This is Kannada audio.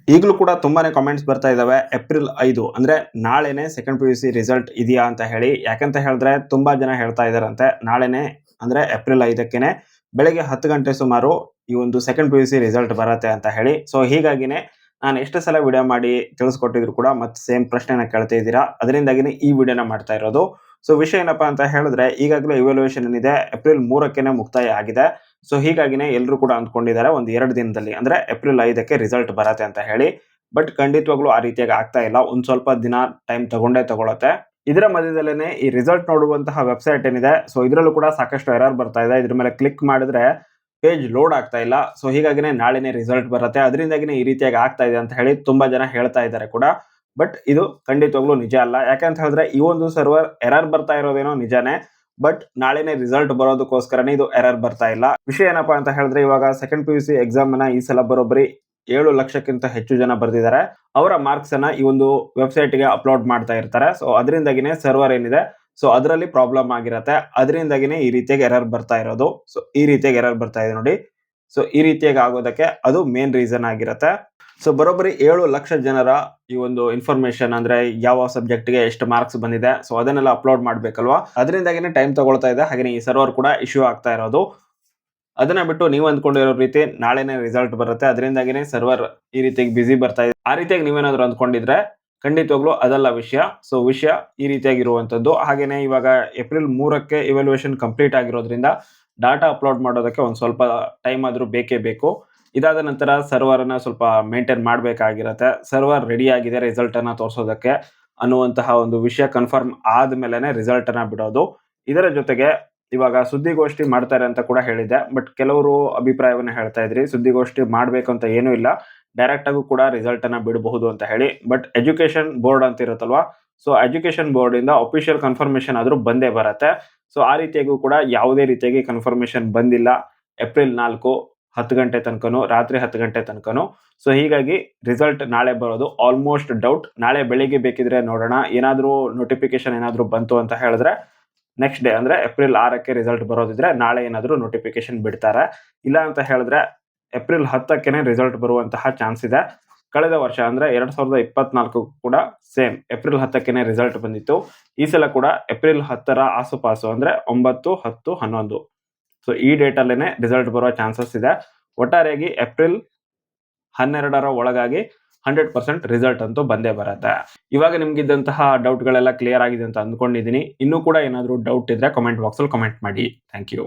ಈಗಲೂ ಕೂಡ ತುಂಬಾನೇ ಕಾಮೆಂಟ್ಸ್ ಬರ್ತಾ ಇದಾವೆ ಏಪ್ರಿಲ್ 5 ಅಂದ್ರೆ ನಾಳೆನೇ ಸೆಕೆಂಡ್ PUC ರಿಸಲ್ಟ್ ಇದೆಯಾ ಅಂತ ಹೇಳಿ. ಯಾಕಂತ ಹೇಳಿದ್ರೆ ತುಂಬಾ ಜನ ಹೇಳ್ತಾ ಇದಾರಂತೆ ನಾಳೆನೇ ಅಂದ್ರೆ ಏಪ್ರಿಲ್ 5ಕ್ಕೇನೆ ಬೆಳಗ್ಗೆ 10 ಗಂಟೆ ಸುಮಾರು ಈ ಒಂದು ಸೆಕೆಂಡ್ PUC ರಿಸಲ್ಟ್ ಬರುತ್ತೆ ಅಂತ ಹೇಳಿ. ಸೊ ಹೀಗಾಗಿನೇ ನಾನು ಎಷ್ಟು ಸಲ ವಿಡಿಯೋ ಮಾಡಿ ತಿಳಿಸ್ಕೊಟ್ಟಿದ್ರು ಕೂಡ ಮತ್ತೆ ಸೇಮ್ ಪ್ರಶ್ನೆನ ಕೇಳ್ತಾ ಇದ್ದೀರಾ. ಅದರಿಂದಾಗಿನೇ ಈ ವಿಡಿಯೋನ ಮಾಡ್ತಾ ಇರೋದು. ಸೊ ವಿಷಯ ಏನಪ್ಪಾ ಅಂತ ಹೇಳಿದ್ರೆ ಈಗಾಗಲೇ ಇವ್ಯಾಲ್ಯೂಯೇಷನ್ ಏನಿದೆ ಏಪ್ರಿಲ್ 3ಕ್ಕೇನೆ ಮುಕ್ತಾಯ ಆಗಿದೆ. ಸೊ ಹೀಗಾಗಿನೇ ಎಲ್ಲರೂ ಕೂಡ ಅಂದ್ಕೊಂಡಿದ್ದಾರೆ ಒಂದು 2 ದಿನದಲ್ಲಿ ಅಂದ್ರೆ ಏಪ್ರಿಲ್ 5ಕ್ಕೆ ರಿಸಲ್ಟ್ ಬರುತ್ತೆ ಅಂತ ಹೇಳಿ. ಬಟ್ ಖಂಡಿತವಾಗ್ಲೂ ಆ ರೀತಿಯಾಗಿ ಆಗ್ತಾ ಇಲ್ಲ. ಒಂದ್ ಸ್ವಲ್ಪ ದಿನ ಟೈಮ್ ತಗೊಂಡೇ ತಗೊಳುತ್ತೆ. ಇದರ ಮಧ್ಯದಲ್ಲೇನೆ ಈ ರಿಸಲ್ಟ್ ನೋಡುವಂತಹ ವೆಬ್ಸೈಟ್ ಏನಿದೆ ಸೊ ಇದರಲ್ಲೂ ಕೂಡ ಸಾಕಷ್ಟು ಎರರ್ ಬರ್ತಾ ಇದೆ. ಇದ್ರ ಮೇಲೆ ಕ್ಲಿಕ್ ಮಾಡಿದ್ರೆ ಪೇಜ್ ಲೋಡ್ ಆಗ್ತಾ ಇಲ್ಲ. ಸೊ ಹೀಗಾಗಿನೇ ನಾಳೆನೇ ರಿಸಲ್ಟ್ ಬರುತ್ತೆ. ಅದರಿಂದಾಗಿನೇ ಈ ರೀತಿಯಾಗಿ ಆಗ್ತಾ ಇದೆ ಅಂತ ಹೇಳಿ ತುಂಬಾ ಜನ ಹೇಳ್ತಾ ಇದ್ದಾರೆ ಕೂಡ. ಬಟ್ ಇದು ಖಂಡಿತವಾಗ್ಲೂ ನಿಜ ಅಲ್ಲ. ಯಾಕಂತ ಹೇಳಿದ್ರೆ ಈ ಒಂದು ಸರ್ವರ್ ಎರರ್ ಬರ್ತಾ ಇರೋದೇನೋ ನಿಜಾನೇ. ಬಟ್ ನಾಳೆನೇ ರಿಸಲ್ಟ್ ಬರೋದಕ್ಕೋಸ್ಕರನೇ ಇದು ಎರರ್ ಬರ್ತಾ ಇಲ್ಲ. ವಿಷಯ ಏನಪ್ಪಾ ಅಂತ ಹೇಳಿದ್ರೆ ಇವಾಗ ಸೆಕೆಂಡ್ PUC ಎಕ್ಸಾಮ್ ನ ಈ ಸಲ ಬರೋಬ್ಬರಿ 7 ಲಕ್ಷಕ್ಕಿಂತ ಹೆಚ್ಚು ಜನ ಬರ್ದಿದ್ದಾರೆ. ಅವರ ಮಾರ್ಕ್ಸ್ ಅನ್ನ ಈ ಒಂದು ವೆಬ್ಸೈಟ್ ಗೆ ಅಪ್ಲೋಡ್ ಮಾಡ್ತಾ ಇರ್ತಾರೆ. ಸೊ ಅದರಿಂದಾಗಿನೇ ಸರ್ವರ್ ಏನಿದೆ ಸೊ ಅದರಲ್ಲಿ ಪ್ರಾಬ್ಲಮ್ ಆಗಿರತ್ತೆ. ಅದರಿಂದಾಗಿನೇ ಈ ರೀತಿಯಾಗಿ ಎರರ್ ಬರ್ತಾ ಇರೋದು. ಸೊ ಈ ರೀತಿಯಾಗಿ ಎರರ್ ಬರ್ತಾ ಇದೆ ನೋಡಿ. ಸೊ ಈ ರೀತಿಯಾಗಿ ಆಗೋದಕ್ಕೆ ಅದು ಮೇನ್ ರೀಸನ್ ಆಗಿರತ್ತೆ. ಸೊ ಬರೋಬ್ಬರಿ 7 ಲಕ್ಷ ಜನರ ಈ ಒಂದು ಇನ್ಫಾರ್ಮೇಶನ್ ಅಂದ್ರೆ ಯಾವ ಸಬ್ಜೆಕ್ಟ್ ಗೆ ಎಷ್ಟು ಮಾರ್ಕ್ಸ್ ಬಂದಿದೆ ಸೊ ಅದನ್ನೆಲ್ಲ ಅಪ್ಲೋಡ್ ಮಾಡ್ಬೇಕಲ್ವಾ. ಅದರಿಂದಾಗಿನೇ ಟೈಮ್ ತಗೊಳ್ತಾ ಇದೆ. ಹಾಗೆ ಈ ಸರ್ವರ್ ಕೂಡ ಇಶ್ಯೂ ಆಗ್ತಾ ಇರೋದು. ಅದನ್ನ ಬಿಟ್ಟು ನೀವು ಅಂದ್ಕೊಂಡಿರೋ ರೀತಿ ನಾಳೆನೇ ರಿಸಲ್ಟ್ ಬರುತ್ತೆ ಅದರಿಂದಾಗಿನೇ ಸರ್ವರ್ ಈ ರೀತಿಯಾಗಿ ಬಿಸಿ ಬರ್ತಾ ಇದೆ ಆ ರೀತಿಯಾಗಿ ನೀವೇನಾದ್ರೂ ಅಂದ್ಕೊಂಡಿದ್ರೆ ಖಂಡಿತವಾಗ್ಲೂ ಅದಲ್ಲ ವಿಷಯ. ಸೊ ವಿಷಯ ಈ ರೀತಿಯಾಗಿರುವಂತದ್ದು. ಹಾಗೇನೆ ಇವಾಗ ಏಪ್ರಿಲ್ 3ಕ್ಕೆ ಇವ್ಯಾಲ್ಯೂಯೇಷನ್ ಕಂಪ್ಲೀಟ್ ಆಗಿರೋದ್ರಿಂದ ಡಾಟಾ ಅಪ್ಲೋಡ್ ಮಾಡೋದಕ್ಕೆ ಒಂದು ಸ್ವಲ್ಪ ಟೈಮ್ ಆದ್ರೂ ಬೇಕೇ ಬೇಕು. ಇದಾದ ನಂತರ ಸರ್ವರ್ ಅನ್ನ ಸ್ವಲ್ಪ ಮೇಂಟೈನ್ ಮಾಡಬೇಕಾಗಿರತ್ತೆ. ಸರ್ವರ್ ರೆಡಿ ಆಗಿದೆ ರಿಸಲ್ಟ್ ಅನ್ನ ತೋರಿಸೋದಕ್ಕೆ ಅನ್ನುವಂತಹ ಒಂದು ವಿಷಯ ಕನ್ಫರ್ಮ್ ಆದ್ಮೇಲೆನೆ ರಿಸಲ್ಟ್ ಅನ್ನ ಬಿಡೋದು. ಇದರ ಜೊತೆಗೆ ಇವಾಗ ಸುದ್ದಿಗೋಷ್ಠಿ ಮಾಡ್ತಾರೆ ಅಂತ ಕೂಡ ಹೇಳಿದೆ. ಬಟ್ ಕೆಲವರು ಅಭಿಪ್ರಾಯವನ್ನ ಹೇಳ್ತಾ ಇದ್ರಿ ಸುದ್ದಿಗೋಷ್ಠಿ ಮಾಡ್ಬೇಕು ಅಂತ ಏನೂ ಇಲ್ಲ, ಡೈರೆಕ್ಟ್ ಆಗೂ ಕೂಡ ರಿಸಲ್ಟ್ ಅನ್ನ ಬಿಡಬಹುದು ಅಂತ ಹೇಳಿ. ಬಟ್ ಎಜುಕೇಶನ್ ಬೋರ್ಡ್ ಅಂತ ಇರುತ್ತಲ್ವಾ ಸೊ ಎಜುಕೇಶನ್ ಬೋರ್ಡ್ ಇಂದ ಅಫಿಷಿಯಲ್ ಕನ್ಫರ್ಮೇಶನ್ ಆದ್ರೂ ಬಂದೇ ಬರುತ್ತೆ. ಸೊ ಆ ರೀತಿಯಾಗೂ ಕೂಡ ಯಾವುದೇ ರೀತಿಯಾಗಿ ಕನ್ಫರ್ಮೇಶನ್ ಬಂದಿಲ್ಲ ಏಪ್ರಿಲ್ 4 10 ಗಂಟೆ ತನಕನು, ರಾತ್ರಿ 10 ಗಂಟೆ ತನಕನು. ಸೊ ಹೀಗಾಗಿ ರಿಸಲ್ಟ್ ನಾಳೆ ಬರೋದು ಆಲ್ಮೋಸ್ಟ್ ಡೌಟ್. ನಾಳೆ ಬೆಳಿಗ್ಗೆ ಬೇಕಿದ್ರೆ ನೋಡೋಣ. ಏನಾದ್ರೂ ನೋಟಿಫಿಕೇಶನ್ ಏನಾದ್ರೂ ಬಂತು ಅಂತ ಹೇಳಿದ್ರೆ ನೆಕ್ಸ್ಟ್ ಡೇ ಅಂದ್ರೆ ಏಪ್ರಿಲ್ 6ಕ್ಕೆ ರಿಸಲ್ಟ್ ಬರೋದಿದ್ರೆ ನಾಳೆ ಏನಾದ್ರೂ ನೋಟಿಫಿಕೇಶನ್ ಬಿಡ್ತಾರೆ. ಇಲ್ಲ ಅಂತ ಹೇಳಿದ್ರೆ ಏಪ್ರಿಲ್ 10ಕ್ಕೇನೆ ರಿಸಲ್ಟ್ ಬರುವಂತಹ ಚಾನ್ಸ್ ಇದೆ. ಕಳೆದ ವರ್ಷ ಅಂದ್ರೆ 2024 ಕೂಡ ಸೇಮ್ ಏಪ್ರಿಲ್ 10ಕ್ಕೇನೆ ರಿಸಲ್ಟ್ ಬಂದಿತ್ತು. ಈ ಸಲ ಕೂಡ ಏಪ್ರಿಲ್ 10ರ ಆಸುಪಾಸು ಅಂದ್ರೆ 9, 10, 11 ಸೊ ಈ ಡೇಟ್ ಅಲ್ಲೇನೆ ರಿಸಲ್ಟ್ ಬರುವ ಚಾನ್ಸಸ್ ಇದೆ. ಒಟ್ಟಾರೆಯಾಗಿ ಏಪ್ರಿಲ್ 12ರ ಒಳಗಾಗಿ 100% ರಿಸಲ್ಟ್ ಅಂತೂ ಬಂದೇ ಬರುತ್ತೆ. ಇವಾಗ ನಿಮ್ಗಿದ್ದಂತಹ ಡೌಟ್ಗಳೆಲ್ಲ ಕ್ಲಿಯರ್ ಆಗಿದೆ ಅಂತ ಅಂದ್ಕೊಂಡಿದ್ದೀನಿ. ಇನ್ನೂ ಕೂಡ ಏನಾದರೂ ಡೌಟ್ ಇದ್ರೆ ಕಮೆಂಟ್ ಬಾಕ್ಸ್ ಅಲ್ಲಿ ಕಮೆಂಟ್ ಮಾಡಿ. Thank you.